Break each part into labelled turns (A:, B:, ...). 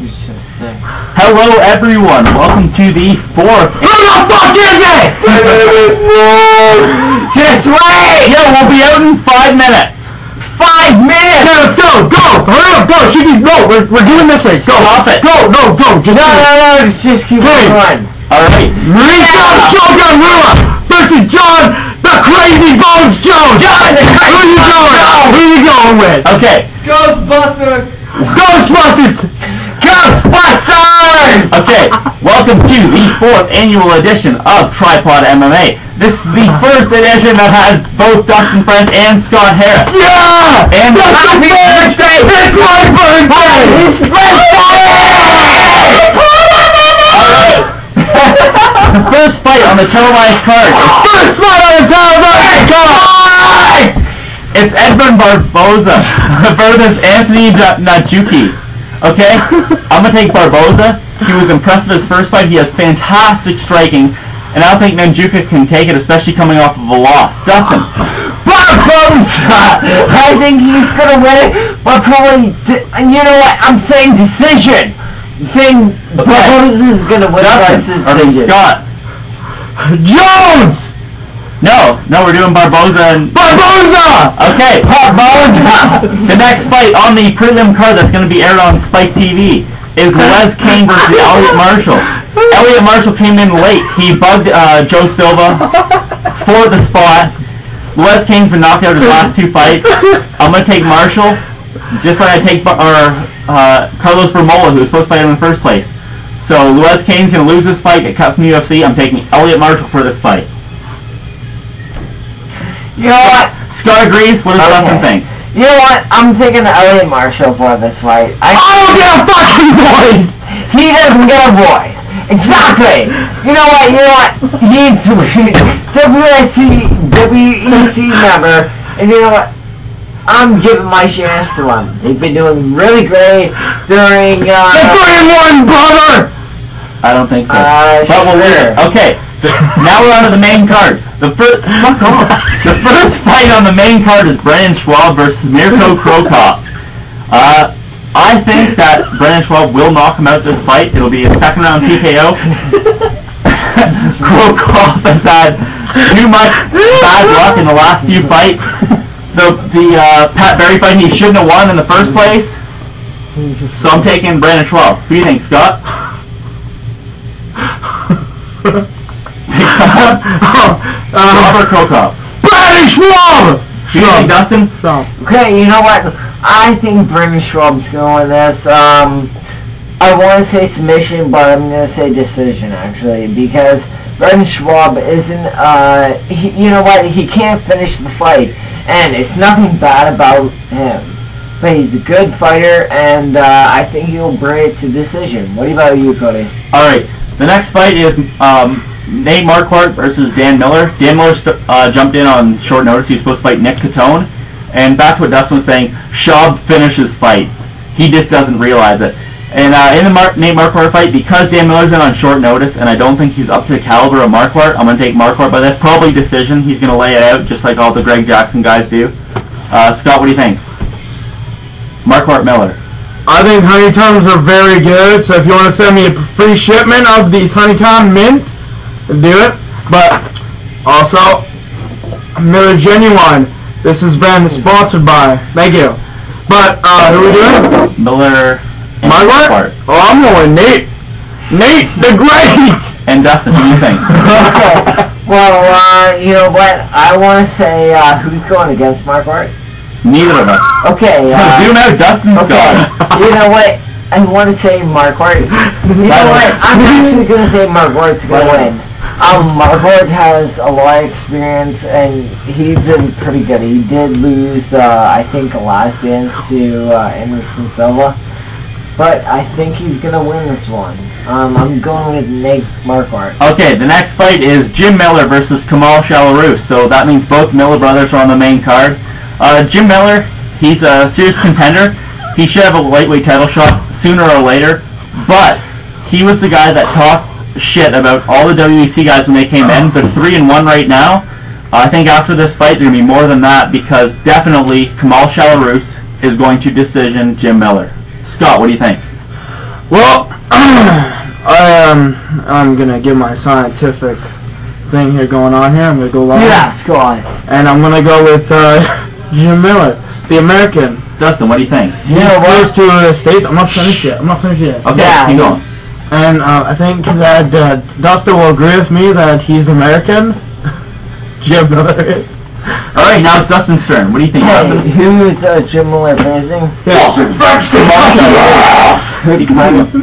A: Hello everyone, welcome to the fourth.
B: Who the fuck is it? Just wait!
A: Yo, we'll be out in 5 minutes.
B: 5 minutes!
C: Yeah, let's go! Go! Hurry up! Go! Shiggy's no! We're doing this way! Go!
A: Stop it!
C: Go! No! Go! Just
B: No! Just keep going.
A: Alright.
C: Marisa Shogun Rua versus John the Crazy Bones Jones!
B: John the Crazy
C: Who are you going with?
A: Okay.
B: Ghostbusters!
C: Ghostbusters!
B: Ghostbusters!
A: Okay, welcome to the 4th annual edition of Tripod MMA. This is the first edition that has both Dustin French and Scott Harris.
C: Yeah!
A: And
C: happy birthday! It's my birthday!
B: It's birthday!
A: Alright. The first fight on the televised card.
C: First fight on the television card!
A: It's Edmund Barboza versus Anthony Najuki. Okay, I'm going to take Barboza. He was impressive his first fight. He has fantastic striking, and I don't think Najuki can take it, especially coming off of a loss. Dustin.
B: Barboza! I think he's going to win it, but probably, you know what, I'm saying decision. I'm saying Barboza is going to win by decision.
A: Scott.
C: Jones!
A: No, we're doing Barboza and...
C: Barboza!
A: Okay, Barboza! The next fight on the prelim card that's going to be aired on Spike TV is Les King versus Elliot Marshall. Elliot Marshall came in late. He bugged Joe Silva for the spot. Les King's been knocked out his last 2 fights. I'm going to take Marshall, just like I take Carlos Vermola, who was supposed to fight him in the first place. So Les King's going to lose this fight, get cut from UFC. I'm taking Elliot Marshall for this fight.
B: You know what?
A: Scott agrees. What does Dustin think?
B: You know what? I'm thinking Elliot Marshall for this fight.
C: I don't get a fucking voice!
B: He doesn't get a voice. Exactly. You know what? He's WEC member, and you know what? I'm giving my chance to him. They've been doing really great during.
C: The 3-1, brother!
A: I don't think so.
B: But
A: sure. Okay. Now we're on to the main card. The first fight on the main card is Brendan Schwab versus Mirko Krokop. I think that Brendan Schwab will knock him out this fight. It'll be a 2nd round TKO. Krokop has had too much bad luck in the last few fights. The Pat Barry fight he shouldn't have won in the first place. So I'm taking Brendan Schwab. Who do you think, Scott? Schwab or Krokop?
C: Brendan Schwab!
A: Who do you think, Dustin?
B: Okay, you know what? I think Brendan Schwab's going to win this. I want to say submission, but I'm going to say decision, actually, because Brendan Schwab isn't, you know what? He can't finish the fight, and it's nothing bad about him. But he's a good fighter, and I think he'll bring it to decision. What about you, Cody?
A: Alright, the next fight is Nate Marquardt versus Dan Miller. Dan Miller jumped in on short notice. He was supposed to fight Nick Catone. And back to what Dustin was saying, Schwab finishes fights. He just doesn't realize it. And in the Nate Marquardt fight, because Dan Miller's in on short notice, and I don't think he's up to the caliber of Marquardt, I'm going to take Marquardt by this. Probably decision. He's going to lay it out just like all the Greg Jackson guys do. Scott, what do you think? Marquardt Miller.
C: I think honeycombs are very good, so if you want to send me a free shipment of these honeycomb mint, do it. But also, Miller Genuine. This has been sponsored by. Thank you. But who are we doing?
A: Miller.
C: Marquardt? Oh, I'm going Nate. Nate the Great.
A: And Dustin, what do you think?
B: Okay. Well, you know what? I want to say who's going against Marquardt?
A: Neither of us.
B: Okay.
A: Zoom out, Dustin's gone.
B: You know what? I want to say Marquardt. You know what? I'm actually going to say Marquardt's going to win. Marquardt has a lot of experience, and he's been pretty good. He did lose, I think, a last dance to Anderson Silva. But I think he's going to win this one. I'm going with Nate Marquardt.
A: Okay, the next fight is Jim Miller versus Kamal Shalarus. So that means both Miller brothers are on the main card. Jim Miller, he's a serious contender. He should have a lightweight title shot sooner or later. But he was the guy that talked shit about all the WEC guys when they came in. They're 3-1 right now. I think after this fight, they're going to be more than that, because definitely Kamal Shalarus is going to decision Jim Miller. Scott, what do you think?
C: Well, I'm gonna give my scientific thing here going on here. I'm gonna go live.
B: Yeah, Scott.
C: And I'm gonna go with Jim Miller, the American.
A: Dustin, what do you think?
C: He goes to the States. I'm not finished yet.
A: Okay,
B: Yeah,
A: keep going.
C: And I think that Dustin will agree with me that he's American. Jim Miller is.
A: All right, now it's Dustin's turn. What do you think,
B: Hey,
A: Dustin?
B: who's Jim Miller facing?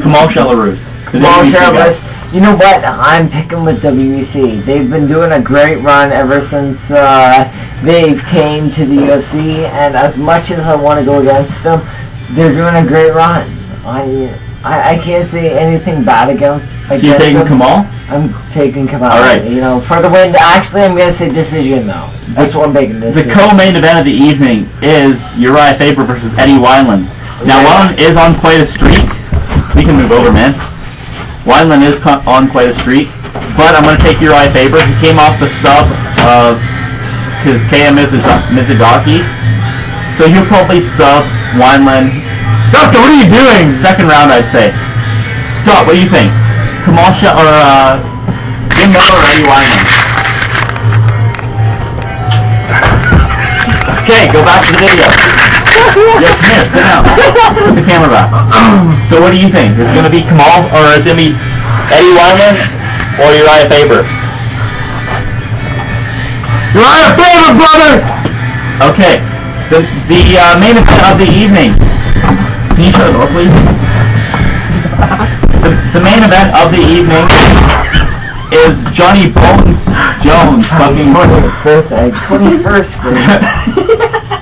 A: Kamal Shellarus.
B: Kamal Shellarus. You know what? I'm picking with WEC. They've been doing a great run ever since they've came to the UFC, and as much as I want to go against them, they're doing a great run. I can't say anything bad against
A: So you're taking
B: them.
A: Kamal?
B: I'm taking Kamal.
A: All right.
B: You know, for the win. Actually, I'm gonna say decision though. That's what I'm making this.
A: The co-main event of the evening is Uriah Faber versus Eddie Wineland. Now, Wineland is on quite a streak. We can move over, man. Wineland is on quite a streak, but I'm going to take Uriah Faber. He came off the sub of KM Mizugaki, so he'll probably sub Wineland.
C: Dustin, what are you doing?
A: Second round, I'd say. Scott, what do you think? Kamal or Jim Miller or Eddie Wineland? Okay, go back to the video. Yes, come here, sit down. Put the camera back. So what do you think? Is it going to be Kamal, or is it going to be Eddie Wineland, or Uriah Faber?
C: Uriah Faber, brother!
A: Okay, the main event of the evening. Can you shut the door, please? The main event of the evening is Johnny Bones Jones. Fucking
B: birthday, 21st birthday.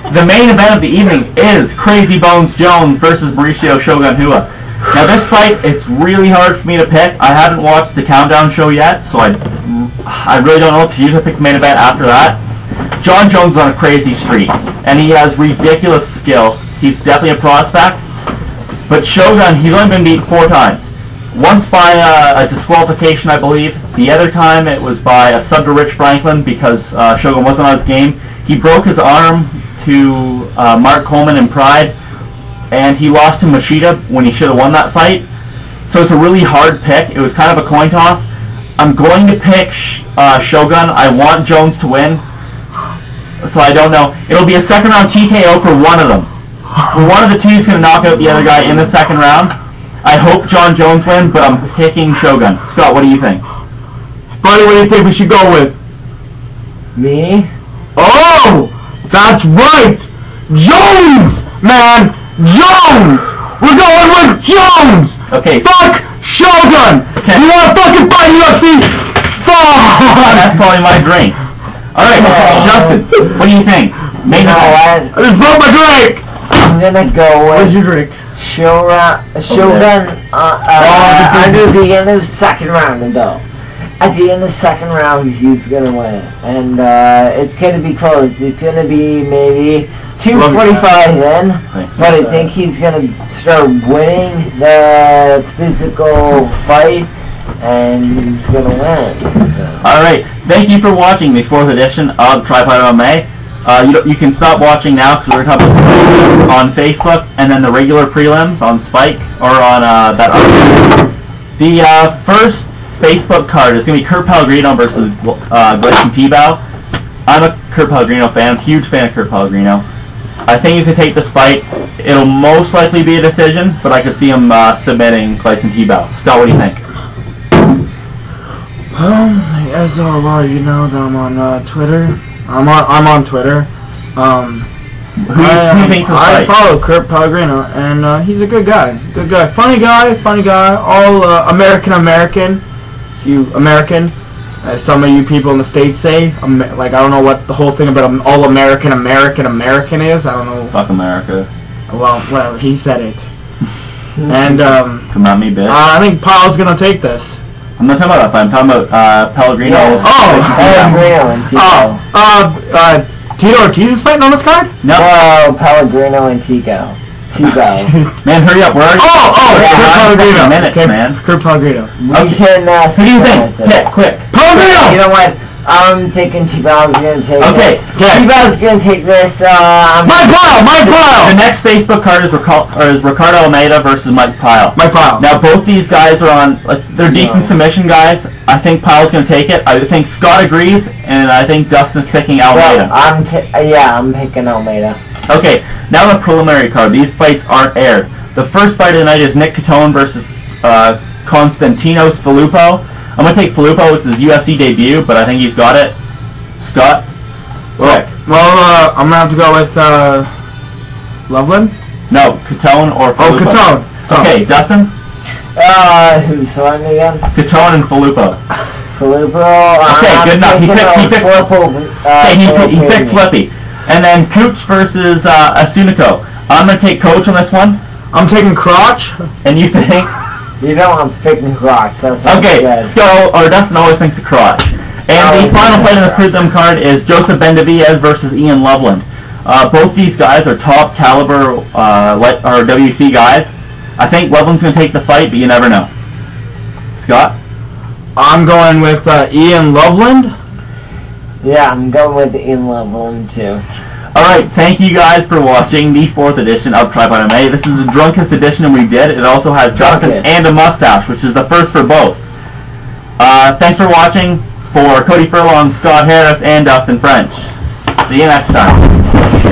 A: The main event of the evening is Crazy Bones Jones versus Mauricio Shogun Rua. Now this fight, it's really hard for me to pick. I haven't watched the Countdown show yet, so I really don't know, because usually I pick the main event after that. John Jones is on a crazy streak, and he has ridiculous skill. He's definitely a prospect. But Shogun, he's only been beaten 4 times. Once by a disqualification, I believe. The other time it was by a sub to Rich Franklin because Shogun wasn't on his game. He broke his arm to Mark Coleman in Pride, and he lost to Machida when he should have won that fight. So it's a really hard pick. It was kind of a coin toss. I'm going to pick Shogun. I want Jones to win, so I don't know. It'll be a second round TKO for one of them. For one of the two, he's going to knock out the other guy in the second round. I hope John Jones wins, but I'm picking Shogun. Scott, what do you think?
C: Buddy, what do you think we should go with?
B: Me?
C: Oh! That's right! Jones! Man! Jones! We're going with Jones!
A: Okay.
C: Fuck Shogun!
A: Okay.
C: You wanna fucking fight UFC? Fuck!
A: That's probably my drink. Alright, Justin, what do you think? Main
B: You know
A: event.
B: what?
C: I just broke my drink!
B: I'm gonna go
C: Where's
B: with
C: your drink?
B: Shogun under the end of the second round, though. At the end of the second round, he's gonna win, and it's gonna be close. It's gonna be maybe 2:45 then, but I think he's gonna start winning the physical fight, and he's gonna win.
A: Alright, thank you for watching the 4th edition of Tripod MMA. You can stop watching now because we're talking about the prelims on Facebook and then the regular prelims on Spike or on that other. The first Facebook card is going to be Kurt Pellegrino versus Gleison Tebow. I'm a Kurt Pellegrino fan, huge fan of Kurt Pellegrino. I think he's going to take this fight. It'll most likely be a decision, but I could see him submitting Gleison Tebow. Scott, what do you think?
C: As all are, you know that I'm on Twitter. I'm on Twitter.
A: Who do you think for the
C: I
A: fight?
C: follow Kurt Pellegrino, and he's a good guy. Good guy. Funny guy. All American. You American, as some of you people in the States say. Like, I don't know what the whole thing about all American is. I don't know.
A: Fuck America.
C: Well, whatever. He said it. And
A: Come at me, bitch.
C: I think Paul's gonna take this.
A: I'm not talking about that fight. I'm talking about Pellegrino.
B: Yeah. Pellegrino and Tico.
C: Tito Ortiz is fighting on this card?
A: No.
B: No, Pellegrino and Tico.
A: Man, hurry up. We're already...
C: Kurt Pellegrino.
A: Minutes,
C: Okay,
A: man.
C: Kurt Pellegrino.
B: We can
A: Who do you think?
B: synchronize this.
A: Pick, quick.
C: Pellegrino!
B: You know what? I'm thinking T-Bow's gonna take this.
A: Okay.
B: T-Bow's gonna take this.
C: Mike Pyle!
A: The next Facebook card is Ricardo Almeida versus Mike Pyle.
C: Mike Pyle.
A: Now both these guys are on, they're decent submission guys. I think Pyle's going to take it. I think Scott agrees, and I think Dustin is picking Almeida.
B: Well, I'm picking Almeida.
A: Okay, now the preliminary card. These fights aren't aired. The first fight of the night is Nick Catone versus Konstantinos Filippo. I'm going to take Filippo. It's his UFC debut, but I think he's got it. Scott?
C: Well, I'm going to have to go with Loveland?
A: No, Catone or Filippo.
C: Oh, Catone.
A: Okay, Dustin?
B: Who's on again?
A: Catone and Filippo.
B: Filippo.
A: Okay, good enough. He picked Flippy. And then Cooch versus Asuniko. I'm going to take Coach on this one.
C: I'm taking Crotch.
A: And you think?
B: You don't want to pick Crotch.
A: Okay, Scott or Dustin always thinks of Crotch. And the final fight on the Prelim card is Joseph Benavidez versus Ian Loveland. Both these guys are top caliber or WC guys. I think Loveland's going to take the fight, but you never know. Scott?
C: I'm going with Ian Loveland.
B: Yeah, I'm going with Ian Loveland too.
A: Alright, thank you guys for watching the 4th edition of Tripod MMA. This is the drunkest edition we did. It also has Dustin and a mustache, which is the first for both. Thanks for watching. For Cody Furlong, Scott Harris, and Dustin French. See you next time.